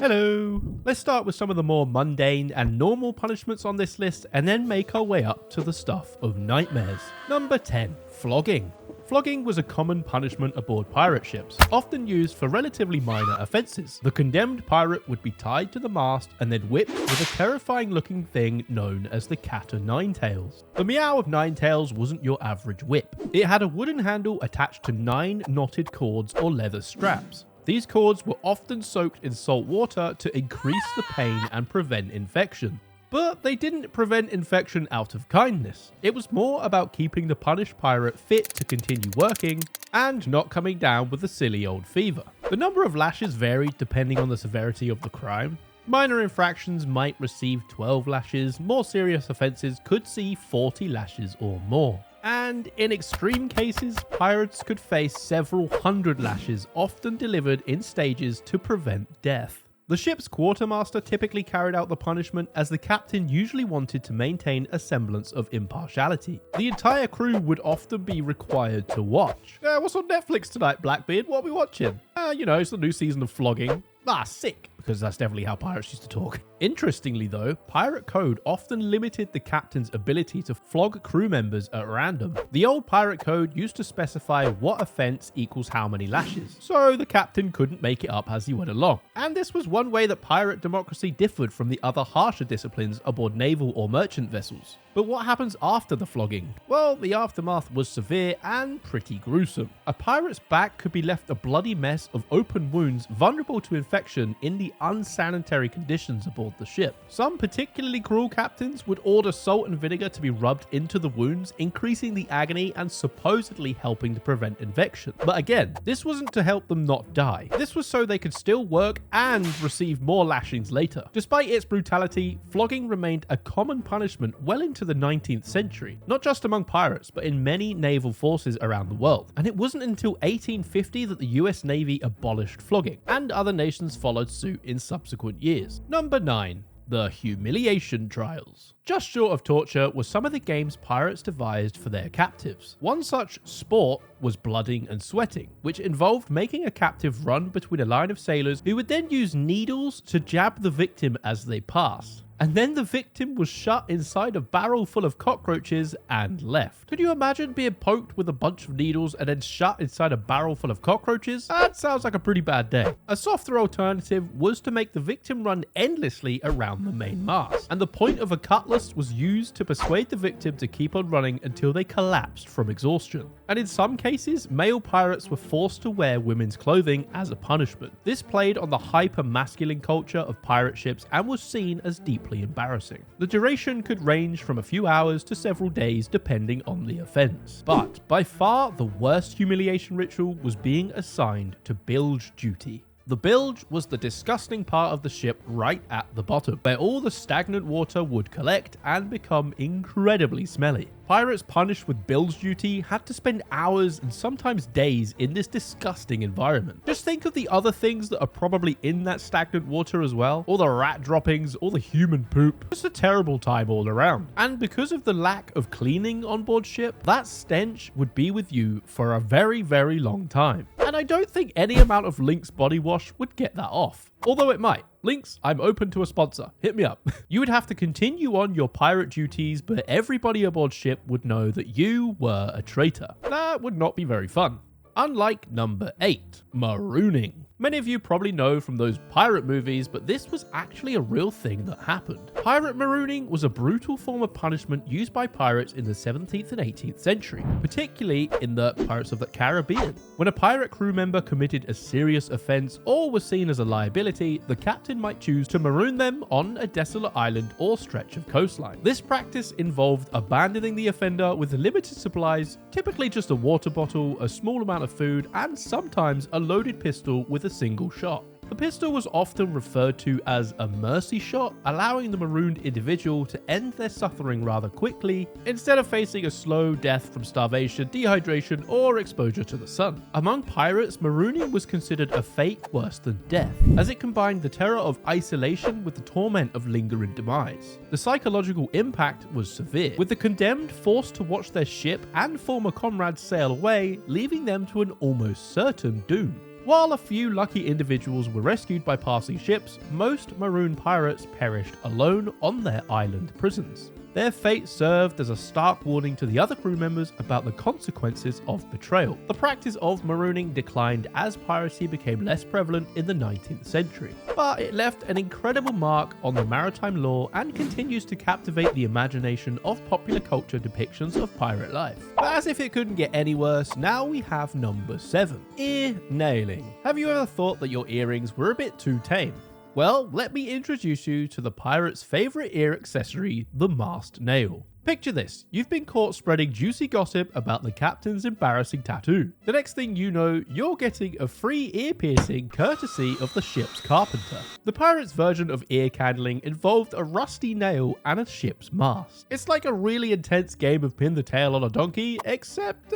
Hello! Let's start with some of the more mundane and normal punishments on this list and then make our way up to the stuff of nightmares. Number 10. Flogging. Flogging was a common punishment aboard pirate ships, often used for relatively minor offences. The condemned pirate would be tied to the mast and then whipped with a terrifying looking thing known as the cat o' nine tails. The meow of nine tails wasn't your average whip. It had a wooden handle attached to 9 knotted cords or leather straps. These cords were often soaked in salt water to increase the pain and prevent infection. But they didn't prevent infection out of kindness. It was more about keeping the punished pirate fit to continue working and not coming down with a silly old fever. The number of lashes varied depending on the severity of the crime. Minor infractions might receive 12 lashes, more serious offences could see 40 lashes or more. And in extreme cases, pirates could face several hundred lashes, often delivered in stages to prevent death. The ship's quartermaster typically carried out the punishment as the captain usually wanted to maintain a semblance of impartiality. The entire crew would often be required to watch. What's on Netflix tonight, Blackbeard? What are we watching? It's the new season of Flogging. Sick. Because that's definitely how pirates used to talk. Interestingly though, pirate code often limited the captain's ability to flog crew members at random. The old pirate code used to specify what offense equals how many lashes, so the captain couldn't make it up as he went along. And this was one way that pirate democracy differed from the other harsher disciplines aboard naval or merchant vessels. But what happens after the flogging? Well, the aftermath was severe and pretty gruesome. A pirate's back could be left a bloody mess of open wounds vulnerable to infection in the unsanitary conditions aboard the ship. Some particularly cruel captains would order salt and vinegar to be rubbed into the wounds, increasing the agony and supposedly helping to prevent infection. But again, this wasn't to help them not die. This was so they could still work and receive more lashings later. Despite its brutality, flogging remained a common punishment well into the 19th century, not just among pirates, but in many naval forces around the world. And it wasn't until 1850 that the US Navy abolished flogging, and other nations followed suit in subsequent years. Number 9. The humiliation trials. Just short of torture were some of the games pirates devised for their captives. One such sport was blooding and sweating, which involved making a captive run between a line of sailors who would then use needles to jab the victim as they passed. And then the victim was shut inside a barrel full of cockroaches and left. Could you imagine being poked with a bunch of needles and then shut inside a barrel full of cockroaches? That sounds like a pretty bad day. A softer alternative was to make the victim run endlessly around the main mast, and the point of a cutlass was used to persuade the victim to keep on running until they collapsed from exhaustion. And in some cases, male pirates were forced to wear women's clothing as a punishment. This played on the hyper-masculine culture of pirate ships and was seen as deeply embarrassing. The duration could range from a few hours to several days depending on the offense. But by far the worst humiliation ritual was being assigned to bilge duty. The bilge was the disgusting part of the ship right at the bottom, where all the stagnant water would collect and become incredibly smelly. Pirates punished with bilge duty had to spend hours and sometimes days in this disgusting environment. Just think of the other things that are probably in that stagnant water as well. All the rat droppings, all the human poop. Just a terrible time all around. And because of the lack of cleaning on board ship, that stench would be with you for a very, very long time. And I don't think any amount of Lynx body wash would get that off. Although it might. Lynx, I'm open to a sponsor. Hit me up. You would have to continue on your pirate duties, but everybody aboard ship would know that you were a traitor. That would not be very fun. Unlike number 8, Marooning. Many of you probably know from those pirate movies, but this was actually a real thing that happened. Pirate marooning was a brutal form of punishment used by pirates in the 17th and 18th century, particularly in the Pirates of the Caribbean. When a pirate crew member committed a serious offense or was seen as a liability, the captain might choose to maroon them on a desolate island or stretch of coastline. This practice involved abandoning the offender with limited supplies, typically just a water bottle, a small amount of food, and sometimes a loaded pistol with a single shot. The pistol was often referred to as a mercy shot, allowing the marooned individual to end their suffering rather quickly, instead of facing a slow death from starvation, dehydration, or exposure to the sun. Among pirates, marooning was considered a fate worse than death, as it combined the terror of isolation with the torment of lingering demise. The psychological impact was severe, with the condemned forced to watch their ship and former comrades sail away, leaving them to an almost certain doom. While a few lucky individuals were rescued by passing ships, most maroon pirates perished alone on their island prisons. Their fate served as a stark warning to the other crew members about the consequences of betrayal. The practice of marooning declined as piracy became less prevalent in the 19th century, but it left an incredible mark on the maritime law and continues to captivate the imagination of popular culture depictions of pirate life. But as if it couldn't get any worse, now we have number 7. Ear nailing. Have you ever thought that your earrings were a bit too tame? Well, let me introduce you to the pirate's favourite ear accessory, the masked nail. Picture this, you've been caught spreading juicy gossip about the captain's embarrassing tattoo. The next thing you know, you're getting a free ear piercing courtesy of the ship's carpenter. The pirate's version of ear candling involved a rusty nail and a ship's mast. It's like a really intense game of pin the tail on a donkey, except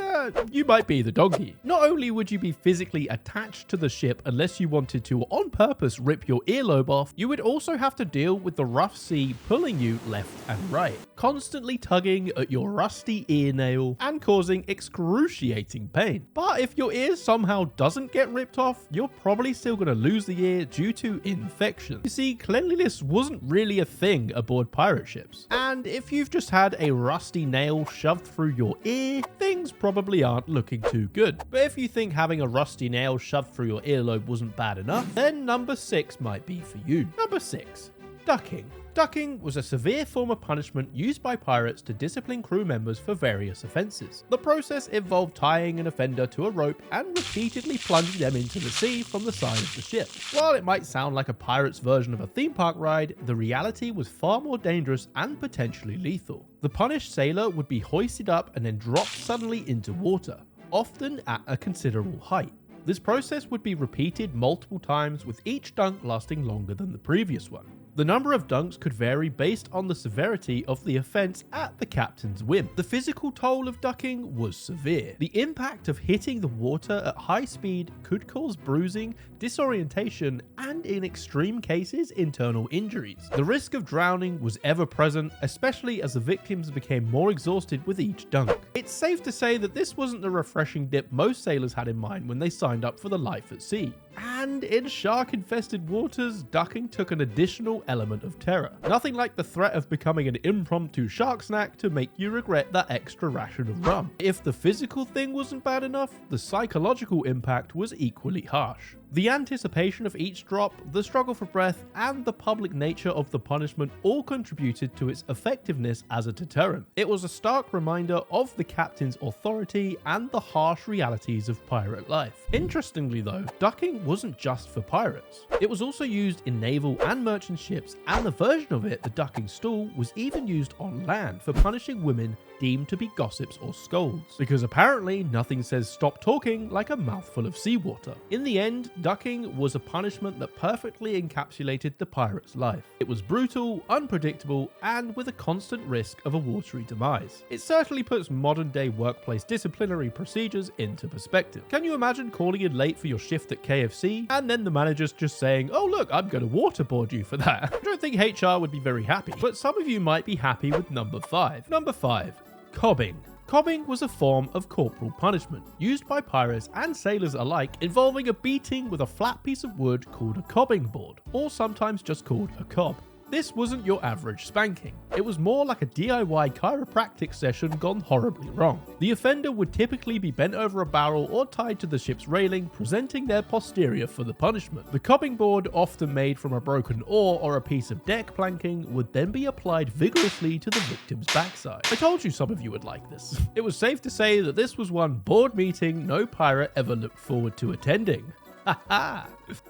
you might be the donkey. Not only would you be physically attached to the ship unless you wanted to on purpose rip your earlobe off, you would also have to deal with the rough sea pulling you left and right, constantly tugging at your rusty ear nail and causing excruciating pain. But if your ear somehow doesn't get ripped off, you're probably still going to lose the ear due to infection. You see, cleanliness wasn't really a thing aboard pirate ships. And if you've just had a rusty nail shoved through your ear, things probably aren't looking too good. But if you think having a rusty nail shoved through your earlobe wasn't bad enough, then number 6 might be for you. Number 6. Ducking. Ducking was a severe form of punishment used by pirates to discipline crew members for various offences. The process involved tying an offender to a rope and repeatedly plunging them into the sea from the side of the ship. While it might sound like a pirate's version of a theme park ride, the reality was far more dangerous and potentially lethal. The punished sailor would be hoisted up and then dropped suddenly into water, often at a considerable height. This process would be repeated multiple times, with each dunk lasting longer than the previous one. The number of dunks could vary based on the severity of the offence at the captain's whim. The physical toll of ducking was severe. The impact of hitting the water at high speed could cause bruising, disorientation, and in extreme cases, internal injuries. The risk of drowning was ever present, especially as the victims became more exhausted with each dunk. It's safe to say that this wasn't the refreshing dip most sailors had in mind when they signed up for the life at sea. And in shark-infested waters, ducking took an additional element of terror. Nothing like the threat of becoming an impromptu shark snack to make you regret that extra ration of rum. If the physical thing wasn't bad enough, the psychological impact was equally harsh. The anticipation of each drop, the struggle for breath, and the public nature of the punishment all contributed to its effectiveness as a deterrent. It was a stark reminder of the captain's authority and the harsh realities of pirate life. Interestingly though, ducking wasn't just for pirates. It was also used in naval and merchant ships, and the version of it, the ducking stool, was even used on land for punishing women deemed to be gossips or scolds, because apparently nothing says stop talking like a mouthful of seawater. In the end, ducking was a punishment that perfectly encapsulated the pirate's life. It was brutal, unpredictable, and with a constant risk of a watery demise. It certainly puts modern day workplace disciplinary procedures into perspective. Can you imagine calling in late for your shift at KFC and then the manager's just saying, "Oh look, I'm going to waterboard you for that"? I don't think HR would be very happy, but some of you might be happy with number 5. Number 5. Cobbing. Cobbing was a form of corporal punishment used by pirates and sailors alike, involving a beating with a flat piece of wood called a cobbing board, or sometimes just called a cob. This wasn't your average spanking. It was more like a DIY chiropractic session gone horribly wrong. The offender would typically be bent over a barrel or tied to the ship's railing, presenting their posterior for the punishment. The cobbing board, often made from a broken oar or a piece of deck planking, would then be applied vigorously to the victim's backside. I told you some of you would like this. It was safe to say that this was one board meeting no pirate ever looked forward to attending.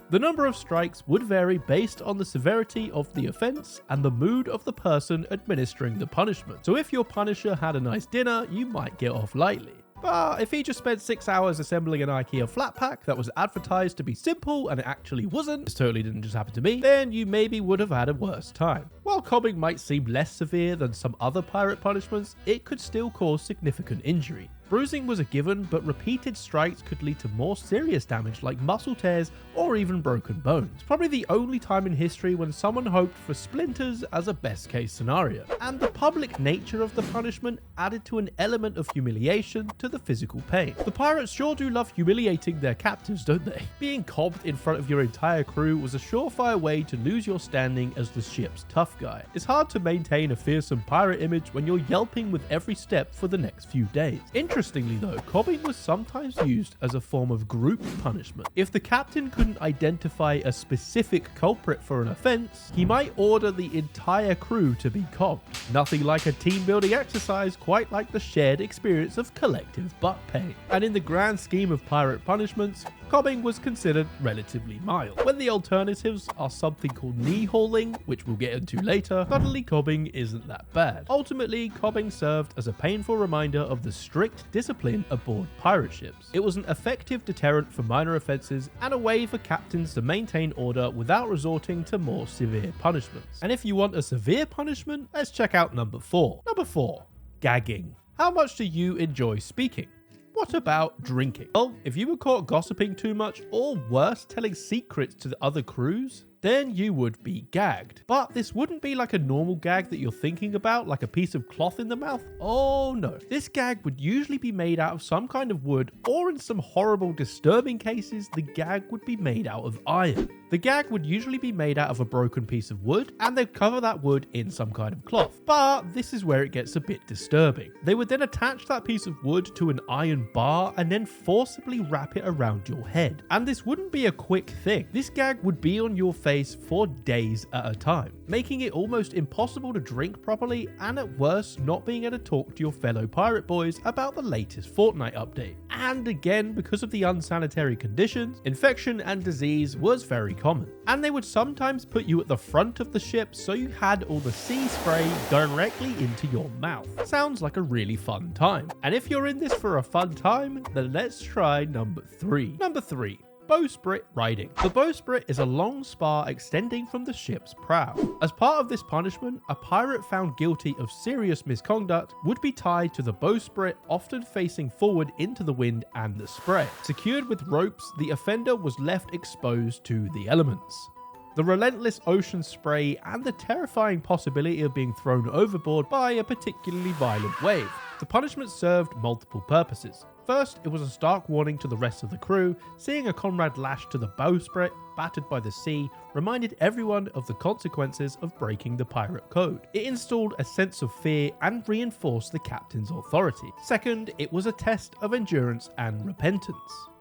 The number of strikes would vary based on the severity of the offence and the mood of the person administering the punishment. So if your punisher had a nice dinner, you might get off lightly. But if he just spent 6 hours assembling an IKEA flat pack that was advertised to be simple and it actually wasn't, this totally didn't just happen to me, then you maybe would have had a worse time. While cobbing might seem less severe than some other pirate punishments, it could still cause significant injury. Bruising was a given, but repeated strikes could lead to more serious damage like muscle tears or even broken bones. Probably the only time in history when someone hoped for splinters as a best case scenario. And the public nature of the punishment added to an element of humiliation to the physical pain. The pirates sure do love humiliating their captives, don't they? Being cobbed in front of your entire crew was a surefire way to lose your standing as the ship's tough guy. It's hard to maintain a fearsome pirate image when you're yelping with every step for the next few days. Interestingly though, cobbing was sometimes used as a form of group punishment. If the captain couldn't identify a specific culprit for an offense, he might order the entire crew to be cobbed. Nothing like a team building exercise quite like the shared experience of collective butt pain. And in the grand scheme of pirate punishments, cobbing was considered relatively mild. When the alternatives are something called knee hauling, which we'll get into later, suddenly cobbing isn't that bad. Ultimately, cobbing served as a painful reminder of the strict discipline aboard pirate ships. It was an effective deterrent for minor offences and a way for captains to maintain order without resorting to more severe punishments. And if you want a severe punishment, let's check out number 4. Number 4, gagging. How much do you enjoy speaking? What about drinking? Well, if you were caught gossiping too much, or worse, telling secrets to the other crews, then you would be gagged. But this wouldn't be like a normal gag that you're thinking about, like a piece of cloth in the mouth. Oh no. This gag would usually be made out of some kind of wood, or in some horrible, disturbing cases, the gag would be made out of iron. The gag would usually be made out of a broken piece of wood, and they'd cover that wood in some kind of cloth. But this is where it gets a bit disturbing. They would then attach that piece of wood to an iron bar and then forcibly wrap it around your head. And this wouldn't be a quick thing. This gag would be on your face for days at a time, making it almost impossible to drink properly, and at worst, not being able to talk to your fellow pirate boys about the latest Fortnite update. And again, because of the unsanitary conditions, infection and disease was very common. And they would sometimes put you at the front of the ship so you had all the sea spray directly into your mouth. Sounds like a really fun time. And if you're in this for a fun time, then let's try number 3. Number 3. Bowsprit riding. The bowsprit is a long spar extending from the ship's prow. As part of this punishment, a pirate found guilty of serious misconduct would be tied to the bowsprit, often facing forward into the wind and the spray. Secured with ropes, the offender was left exposed to the elements. The relentless ocean spray and the terrifying possibility of being thrown overboard by a particularly violent wave. The punishment served multiple purposes. First, it was a stark warning to the rest of the crew. Seeing a comrade lashed to the bowsprit, battered by the sea, reminded everyone of the consequences of breaking the pirate code. It installed a sense of fear and reinforced the captain's authority. Second, it was a test of endurance and repentance.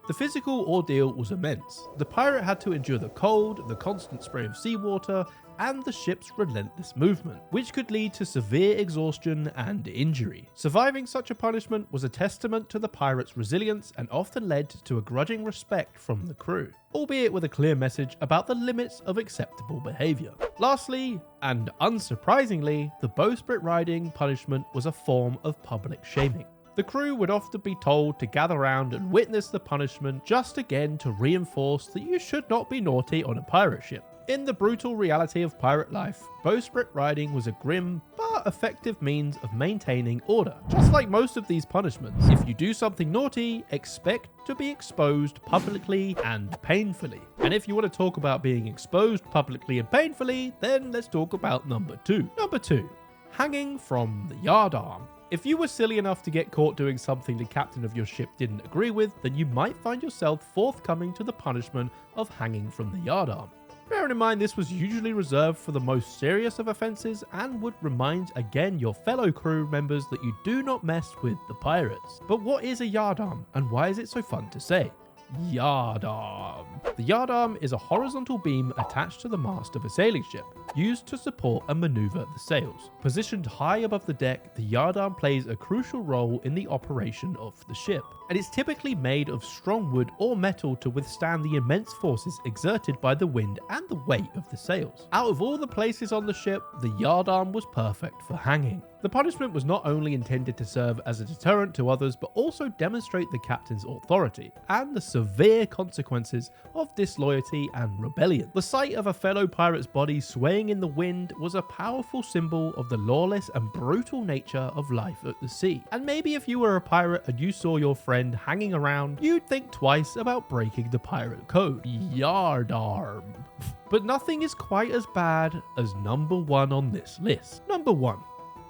The physical ordeal was immense. The pirate had to endure the cold, the constant spray of seawater, and the ship's relentless movement, which could lead to severe exhaustion and injury. Surviving such a punishment was a testament to the pirate's resilience and often led to a grudging respect from the crew, albeit with a clear message about the limits of acceptable behaviour. Lastly, and unsurprisingly, the bowsprit riding punishment was a form of public shaming. The crew would often be told to gather round and witness the punishment, just again to reinforce that you should not be naughty on a pirate ship. In the brutal reality of pirate life, bowsprit riding was a grim but effective means of maintaining order. Just like most of these punishments, if you do something naughty, expect to be exposed publicly and painfully. And if you want to talk about being exposed publicly and painfully, then let's talk about number 2. Number 2, hanging from the yardarm. If you were silly enough to get caught doing something the captain of your ship didn't agree with, then you might find yourself forthcoming to the punishment of hanging from the yardarm. Bearing in mind this was usually reserved for the most serious of offences and would remind again your fellow crew members that you do not mess with the pirates. But what is a yardarm and why is it so fun to say? Yardarm. The yardarm is a horizontal beam attached to the mast of a sailing ship, used to support and maneuver the sails. Positioned high above the deck, the yardarm plays a crucial role in the operation of the ship, and it's typically made of strong wood or metal to withstand the immense forces exerted by the wind and the weight of the sails. Out of all the places on the ship, the yardarm was perfect for hanging. The punishment was not only intended to serve as a deterrent to others, but also demonstrate the captain's authority and the severe consequences of disloyalty and rebellion. The sight of a fellow pirate's body swaying in the wind was a powerful symbol of the lawless and brutal nature of life at the sea. And maybe if you were a pirate and you saw your friend hanging around, you'd think twice about breaking the pirate code. Yardarm. But nothing is quite as bad as number 1 on this list. Number 1.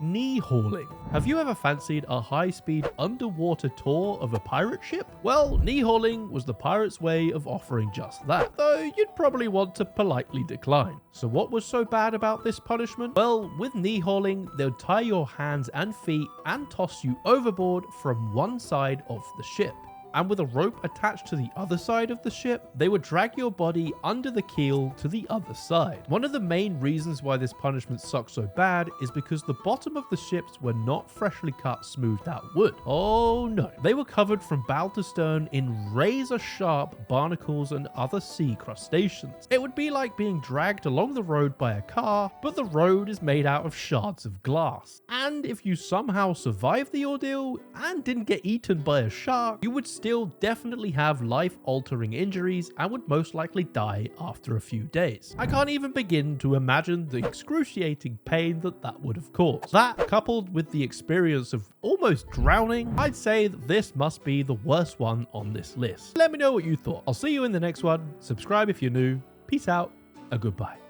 Knee hauling. Have you ever fancied a high-speed underwater tour of a pirate ship? Well, knee hauling was the pirates' way of offering just that, though you'd probably want to politely decline. So what was so bad about this punishment? Well, with knee hauling, they would tie your hands and feet and toss you overboard from one side of the ship. And with a rope attached to the other side of the ship, they would drag your body under the keel to the other side. One of the main reasons why this punishment sucked so bad is because the bottom of the ships were not freshly cut, smoothed out wood. Oh no. They were covered from bow to stern in razor sharp barnacles and other sea crustaceans. It would be like being dragged along the road by a car, but the road is made out of shards of glass. And if you somehow survived the ordeal and didn't get eaten by a shark, you would still definitely have life-altering injuries and would most likely die after a few days. I can't even begin to imagine the excruciating pain that would have caused. That, coupled with the experience of almost drowning, I'd say that this must be the worst one on this list. Let me know what you thought. I'll see you in the next one. Subscribe if you're new. Peace out and goodbye.